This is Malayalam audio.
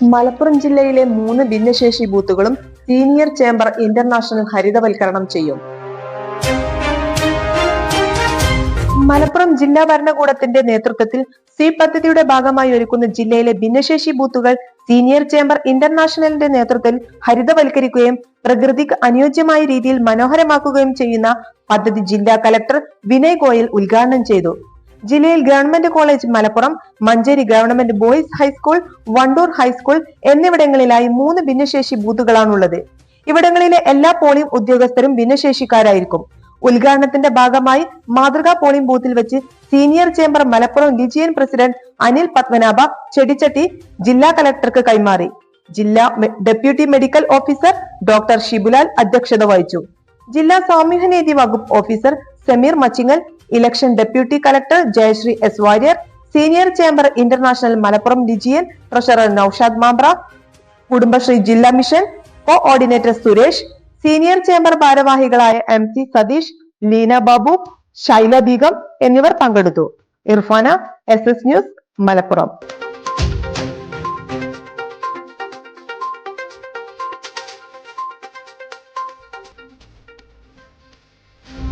മലപ്പുറം ജില്ലയിലെ 3 ഭിന്നശേഷി ബൂത്തുകളും സീനിയർ ചേംബർ ഇന്റർനാഷണൽ ഹരിതവൽക്കരണം ചെയ്യും. മലപ്പുറം ജില്ലാ ഭരണകൂടത്തിന്റെ നേതൃത്വത്തിൽ സ്വീപ് പദ്ധതിയുടെ ഭാഗമായി ഒരുക്കുന്ന ജില്ലയിലെ ഭിന്നശേഷി ബൂത്തുകൾ സീനിയർ ചേംബർ ഇന്റർനാഷണലിന്റെ നേതൃത്വത്തിൽ ഹരിതവൽക്കരിക്കുകയും പ്രകൃതിക്ക് അനുയോജ്യമായ രീതിയിൽ മനോഹരമാക്കുകയും ചെയ്യുന്ന പദ്ധതി ജില്ലാ കലക്ടർ വിനയ് ഗോയൽ ഉദ്ഘാടനം ചെയ്തു. ജില്ലയിൽ government college Malappuram, Manjeri government boys high school, Wandoor high school എന്നിവിടങ്ങളിലായി 3 ഭിന്നശേഷി ബൂത്തുകളാണുള്ളത്. ഇവിടങ്ങളിലെ എല്ലാ പോളിംഗ് ഉദ്യോഗസ്ഥരും ഭിന്നശേഷിക്കാരായിരിക്കും. ഉദ്ഘാടനത്തിന്റെ ഭാഗമായി മാതൃകാ പോളിംഗ് ബൂത്തിൽ വെച്ച് senior chamber Malappuram DGN president Anil Padmanabha ചെടിച്ചട്ടി ജില്ലാ കലക്ടർക്ക് കൈമാറി. ജില്ലാ deputy medical officer doctor Shibulal അധ്യക്ഷത വഹിച്ചു. ജില്ലാ സാമൂഹ്യനീതി വകുപ്പ് officer Sameer Machingal, election deputy collector Jayasree S Warrier, senior chamber international Malappuram DGN treasurer Noushad Mambra, Kudumbashree ജില്ലാ mission coordinator Suresh, senior chamber ഭാരവാഹികളായ MC സതീഷ്, ലീന ബാബു, ഷൈല ബീഗം എന്നിവർ പങ്കെടുത്തു. Irfana, SS news, Malappuram.